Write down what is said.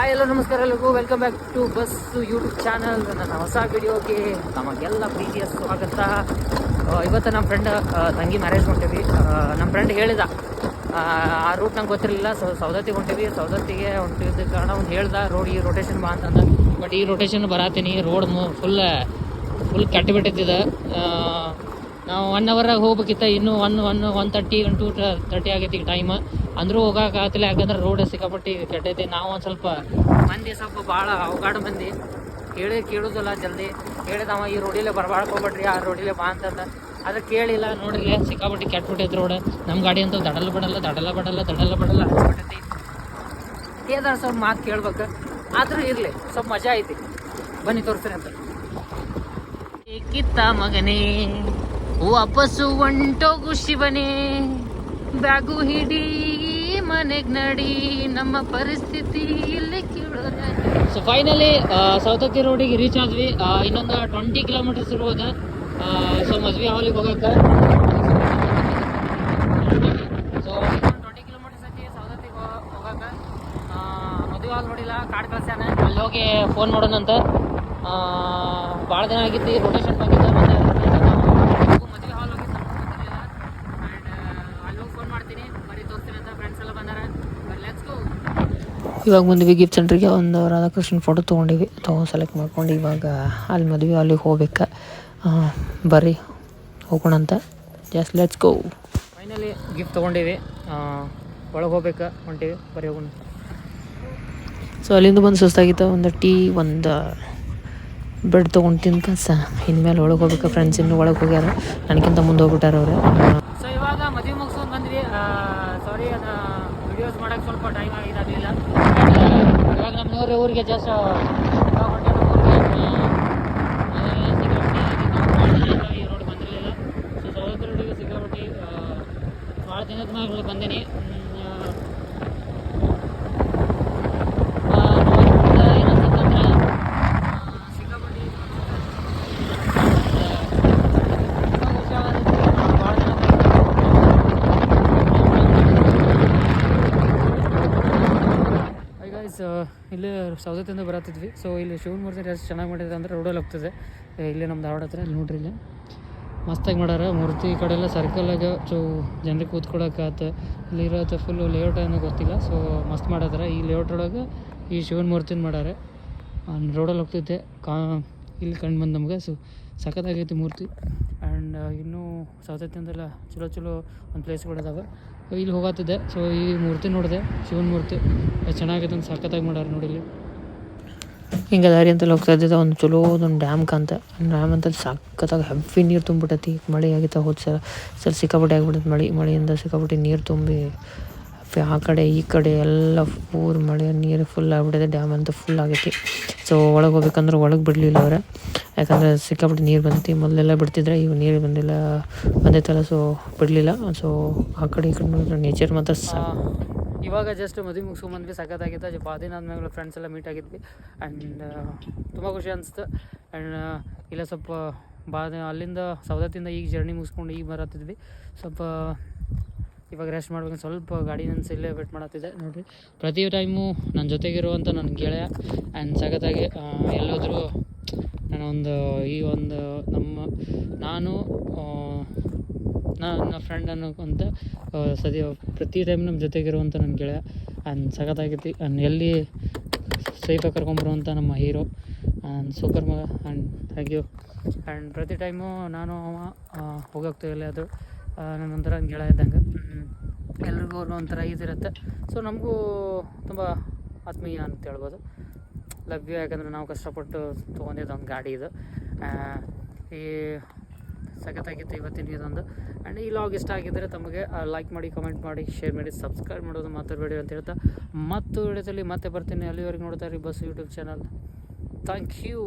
Hi ಎಲ್ಲೋ ನಮಸ್ಕಾರ ಎಲ್ಲರಿಗೂ welcome back to bus YouTube channel. ನನ್ನ ಹೊಸ ವಿಡಿಯೋಗೆ ನಮಗೆಲ್ಲ ಪ್ರೀತಿಯ ಸ್ವಾಗತ. ಇವತ್ತು ನಮ್ಮ ಫ್ರೆಂಡ್ ತಂಗಿ ಮ್ಯಾರೇಜ್ ಹೊಂಟೀವಿ. ನಮ್ಮ ಫ್ರೆಂಡ್ ಹೇಳಿದ ಆ ರೂಟ್ ನಂಗೆ ಗೊತ್ತಿರಲಿಲ್ಲ. ಸೌದತ್ತಿಗೆ ಹೊಂಟೀವಿ. ಸೌದತ್ತಿಗೆ ಹೊಂಟಿದ್ದ ಕಾರಣ ಅವ್ನು ಹೇಳ್ದ ರೋಡ್ ಈ ರೊಟೇಷನ್ ಬಾ ಅಂತಂದ. ಬಟ್ ಈ ರೊಟೇಷನ್ ಬರತ್ತೀನಿ. ರೋಡ್ ಫುಲ್ ಕೆಟ್ಟು ಬಿಟ್ಟಿದ್ದಿದೆ. ನಾವು 1 ಅವರಾಗ ಹೋಗ್ಬೇಕಿತ್ತ. ಇನ್ನೂ 1:30 2:30 ಆಗೈತಿ ಈಗ ಟೈಮ್. ಅಂದರೂ ಹೋಗೋಕ್ಕಾಗತ್ತಿಲ್ಲ, ಯಾಕಂದ್ರೆ ರೋಡ್ ಸಿಕ್ಕಾಪಟ್ಟಿ ಕೆಟ್ಟೈತಿ. ನಾವು ಒಂದು ಸ್ವಲ್ಪ ಭಾಳ ಅವಘಾಡ ಮಂದಿ ಕೇಳೋದಿಲ್ಲ ಜಲ್ದಿ. ಹೇಳಿದವ ಈ ರೋಡಿಲೇ ಹೋಗ್ಬೇಡ್ರಿ, ಆ ರೋಡಿಲೇ ಬಾ ಅಂತಂದ. ಆದರೆ ಕೇಳಿಲ್ಲ. ನೋಡಿಲ್ಲ, ಸಿಕ್ಕಾಪಟ್ಟಿ ಕೆಟ್ಬಿಟ್ಟೈತೆ ರೋಡ್. ನಮ್ಮ ಗಾಡಿ ಅಂತ ದಡಲ್ಲ ಬಡಲ್ಲ ಹಚ್ಬಿಟ್ಟೈತಿ. ಏನಾರ ಸ್ವಲ್ಪ ಮಾತು ಕೇಳ್ಬೇಕು. ಆದರೂ ಇರಲಿ, ಸ್ವಲ್ಪ ಮಜಾ ಐತಿ. ಬನ್ನಿ ತೋರಿಸ್ತೀನಿ ಅಂತ. ಕಿತ್ತ ಮಗನೇ ವಾಪಸ್ಸು ಹೊಂಟೋಗು ಶಿವನೇ, ಬ್ಯಾಗು ಹಿಡಿ ಮನೆಗೆ ನಡಿ, ನಮ್ಮ ಪರಿಸ್ಥಿತಿ ಇಲ್ಲಿ ಕೇಳೋರೆ. ಸೊ ಫೈನಲಿ ಸೌದತ್ತಿ ರೋಡಿಗೆ ರೀಚ್ ಆದ್ವಿ. ಇನ್ನೊಂದು 20 ಕಿಲೋಮೀಟರ್ಸ್ ಇರ್ಬೋದು. ಸೊ ಮದ್ವೆ ಹಾಲಿಗೆ ಹೋಗಕ್ಕೆ. ಸೊ 20 ಕಿಲೋಮೀಟರ್ಸ್ ಐತಿ ಸೌದತ್ತಿಗೆ ಹೋಗಕ್ಕೆ. ಮದುವೆ ಹಾಲ್ ನೋಡಿಲ್ಲ, ಕಾರ್ಡ್ ಕಳ್ಸ್ಯಾನ. ಅಲ್ಲಿ ಹೋಗಿ ಫೋನ್ ಮಾಡೋಣಂತ. ಭಾಳ ದಿನ ಆಗಿತ್ತು ರೊಟೇಷನ್ ಬಂದಿದ್ದ. ಮತ್ತು ಮದುವೆ ಹಾಲ್ ಹೋಗಿ ಗೊತ್ತಿರಲಿಲ್ಲ. ಆ್ಯಂಡ್ ಅಲ್ಲಿ ಹೋಗಿ ಫೋನ್ ಮಾಡ್ತೀನಿ, ಬರೀ ತೋರಿಸ್ತೀನಿ ಅಂತ. ಫ್ರೆಂಡ್ಸ್ ಎಲ್ಲ ಬಂದಾರ. Let's go. ಇವಾಗ ಬಂದ್ವಿ ಗಿಫ್ಟ್ ಸೆಂಟ್ರಿಗೆ. ಒಂದು ರಾಧಾಕೃಷ್ಣ ಫೋಟೋ ತೊಗೊಂಡಿವಿ. ಸೆಲೆಕ್ಟ್ ಮಾಡ್ಕೊಂಡು ಇವಾಗ ಅಲ್ಲಿ ಮದುವೆ ಅಲ್ಲಿಗೆ ಹೋಗ್ಬೇಕು. ಬರ್ರಿ ಹೋಗೋಣಂತ. Just let's go. Finally gift ತೊಗೊಂಡಿವಿ. ಒಳಗೆ ಹೋಗ್ಬೇಕು, ಹೊಂಟೀವಿ. ಬರೀ ಹೋಗೋಣ. ಸೊ ಅಲ್ಲಿಂದ ಬಂದು ಸುಸ್ತಾಗಿತ್ತು. ಒಂದು ಟೀ, ಒಂದು ಬ್ರೆಡ್ ತೊಗೊಂಡು ತಿನ್ಕಸ ಇನ್ಮೇಲೆ ಒಳಗೆ ಹೋಗ್ಬೇಕು. ಫ್ರೆಂಡ್ಸ್ ಇನ್ನೂ ಒಳಗೆ ಹೋಗ್ಯಾರ, ನನಗಿಂತ ಮುಂದೆ ಹೋಗ್ಬಿಟ್ಟಾರ ಅವರು. ಸೊ ಇವಾಗ ಮದುವೆ ಮುಗಿಸ್ಕೊಂಡು ಬಂದ್ವಿ. ಸಾರಿ, ಅದು ವಿಡಿಯೋಸ್ ಮಾಡೋಕ್ಕೆ ಸ್ವಲ್ಪ ಟೈಮ್ ಆಗಿದ್ದಾಗಲಿಲ್ಲ. ಇವಾಗ ನಮ್ಮ ಊರಿಗೆ ಜಸ್ಟ್ ಈ ರೋಡ್ ಬಂದಿರಲಿಲ್ಲ. ಸೊ ಸೌದತ್ತಿ ರೋಡಿಗೆ ಸಿಕ್ಕಾಪಟ್ಟಿ ಭಾಳ ದಿನದ ಮ್ಯಾಗ ಬಂದೀನಿ. ಇಲ್ಲೇ ಸೌದತ್ತಿಂದ ಬರತ್ತಿದ್ವಿ. ಸೊ ಇಲ್ಲಿ ಶಿವನ ಮೂರ್ತಿ ಎಷ್ಟು ಚೆನ್ನಾಗಿ ಮಾಡಿದ್ರೆ ಅಂದರೆ ರೋಡಲ್ಲಿ ಹೋಗ್ತದೆ. ಇಲ್ಲೇ ನಮ್ಮ ಧಾರವಾಡ ಹತ್ರ. ಇಲ್ಲಿ ನೋಡ್ರಿ, ಇಲ್ಲಿ ಮಸ್ತಾಗಿ ಮಾಡ್ಯಾರ ಮೂರ್ತಿ. ಈ ಕಡೆ ಎಲ್ಲ ಸರ್ಕಲಾಗ ಸೊ ಜನರಿಗೆ ಕೂತ್ಕೊಳಕ್ಕೆ ಆತ. ಇಲ್ಲಿ ಇರೋದು ಫುಲ್ಲು ಲೇಔಟ್ ಏನೋ ಗೊತ್ತಿಲ್ಲ. ಸೊ ಮಸ್ತ್ ಮಾಡತ್ತಾರ. ಈ ಲೇಔಟ್ ಒಳಗೆ ಈ ಶಿವನ ಮೂರ್ತಿನ ಮಾಡ್ಯಾರೆ. ರೋಡಲ್ಲಿ ಹೋಗ್ತೈತೆ. ಇಲ್ಲಿ ಕಂಡು ಬಂದು ನಮ್ಗೆ. So ಸಖತ್ತಾಗೈತಿ Murthy. ಆ್ಯಂಡ್ ಇನ್ನೂ ಸೌದತ್ತಿಂದೆಲ್ಲ ಚಲೋ ಒಂದು ಪ್ಲೇಸ್ಗಳಿದಾವೆ. ಇಲ್ಲಿ ಹೋಗತ್ತಿದ್ದೆ. ಸೊ ಈ ಮೂರ್ತಿ ನೋಡಿದೆ, ಶಿವನ ಮೂರ್ತಿ ಚೆನ್ನಾಗೈತೆ. ಒಂದು ಸಖತ್ತಾಗಿ ಮಾಡ್ಯಾರ ನೋಡಿ. ಇಲ್ಲಿ ಹಿಂಗೆ ದಾರಿ ಅಂತಲ್ಲಿ ಹೋಗ್ತಾ ಇದ್ದಿದ್ದೆ. ಒಂದು ಚಲೋದೊಂದು ಡ್ಯಾಮ್ ಕಾಂತ. ಡ್ಯಾಮ್ ಅಂತಲ್ಲಿ ಸಖತ್ತಾಗಿ ಹೆವಿ ನೀರು ತುಂಬಿಬಿಟ್ಟೈತಿ. ಮಳೆ ಆಗಿತ್ತು ಹೋದ ಸಲ ಸಿಕ್ಕಾಪಟ್ಟೆ ಆಗಿಬಿಟ್ಟೈತೆ. ಮಳೆಯಿಂದ ಸಿಕ್ಕಾಪಟ್ಟೆ ನೀರು ತುಂಬಿ ಆ ಕಡೆ ಈ ಕಡೆ ಎಲ್ಲ ಪೂರ್ ಮಳೆ ನೀರು ಫುಲ್ ಆಗಿಬಿಟ್ಟಿದೆ. ಡ್ಯಾಮ್ ಅಂತ ಫುಲ್ ಆಗೈತಿ. ಸೊ ಒಳಗೆ ಹೋಗ್ಬೇಕಂದ್ರೆ ಒಳಗೆ ಬಿಡಲಿಲ್ಲ ಅವ್ರೆ, ಯಾಕಂದರೆ ಸಿಕ್ಕಾಪಟ್ಟೆ ನೀರು ಬಂದೈತಿ. ಮೊದಲೆಲ್ಲ ಬಿಡ್ತಿದ್ರೆ, ಈಗ ನೀರು ಬಂದೈತಲ್ಲ. ಸೊ ಬಿಡಲಿಲ್ಲ. ಸೊ ಆ ಕಡೆ ಈ ಕಡೆ ನೇಚರ್ ಮಾತ್ರ ಇವಾಗ ಜಸ್ಟ್ ಮದುವೆ ಮುಗಿಸ್ಕೊಂಡ್ಬಂದ್ವಿ. ಸಖತ್ತಾಗಿತ್ತು. ಭಾಳ ದಿನ ಆದ್ಮೇಲೆ ಫ್ರೆಂಡ್ಸ್ ಎಲ್ಲ ಮೀಟ್ ಆಗಿದ್ವಿ. ಆ್ಯಂಡ್ ತುಂಬ ಖುಷಿ ಅನಿಸ್ತು. ಆ್ಯಂಡ್ ಇಲ್ಲ ಸ್ವಲ್ಪ ಅಲ್ಲಿಂದ ಸೌದತ್ತಿಂದ ಈಗ ಜರ್ನಿ ಮುಗಿಸ್ಕೊಂಡು ಈಗ ಬರತ್ತಿದ್ವಿ. ಸ್ವಲ್ಪ ಇವಾಗ ರೆಸ್ಟ್ ಮಾಡ್ಬೇಕು. ಸ್ವಲ್ಪ ಗಾಡಿ ನನ್ನ ಇಲ್ಲೇ ವೇಟ್ ಮಾಡತ್ತಿದ್ದೆ. ನೋಡಿರಿ, ಪ್ರತಿ ಟೈಮು ನನ್ನ ಜೊತೆಗಿರುವಂಥ ನನ್ನ ಗೆಳೆಯ. ಆ್ಯಂಡ್ ಸಖತ್ತಾಗಿ ಎಲ್ಲೋದ್ರೂ ನನ್ನ ಫ್ರೆಂಡ್ ಅನ್ನೋಕ್ಕಂತ ಪ್ರತಿ ಟೈಮ್ ನಮ್ಮ ಜೊತೆಗಿರುವಂಥ ನನ್ನ ಗೆಳೆಯ. ಆ್ಯಂಡ್ ಸಖತ್ತಾಗೈತಿ. ಆ್ಯಂಡ್ ಎಲ್ಲಿ ಸೇಫಾಗಿ ಕರ್ಕೊಂಬರುವಂಥ ನಮ್ಮ ಹೀರೋ. ಆ್ಯಂಡ್ ಸೂಪರ್ ಮಗ. And thank you. ಆ್ಯಂಡ್ ಪ್ರತಿ ಟೈಮು ನಾನು ಹೋಗೋಗ್ತೀವಿಲ್ಲ, ಅದು ನನ್ನೊಂಥರ ಗೆಳೆಯ ಇದ್ದಂಗೆ. ಎಲ್ರಿಗೂ ಒಂಥರ ಇದಿರುತ್ತೆ. ಸೊ ನಮಗೂ ತುಂಬ ಆತ್ಮೀಯ ಅಂತ ಹೇಳ್ಬೋದು. Love you. ಯಾಕಂದರೆ ನಾವು ಕಷ್ಟಪಟ್ಟು ತೊಗೊಂಡಿದ್ದು ಒಂದು ಗಾಡಿ ಇದು. ಈ ಸಖತ್ತಾಗಿತ್ತು ಇವತ್ತಿನ ಇದೊಂದು. ಆ್ಯಂಡ್ ಈ ಲಾಗ್ ಇಷ್ಟ ಆಗಿದ್ದರೆ ತಮಗೆ ಲೈಕ್ ಮಾಡಿ, ಕಮೆಂಟ್ ಮಾಡಿ, ಶೇರ್ ಮಾಡಿ, ಸಬ್ಸ್ಕ್ರೈಬ್ ಮಾಡೋದು ಮಾತಾಡಬೇಡಿ ಅಂತ ಹೇಳ್ತಾ ಮತ್ತು ವಿಡಿಯೋದಲ್ಲಿ ಮತ್ತೆ ಬರ್ತೀನಿ. ಅಲ್ಲಿವರೆಗೆ ನೋಡ್ತಾ ಇರಿ bus YouTube channel. Thank you.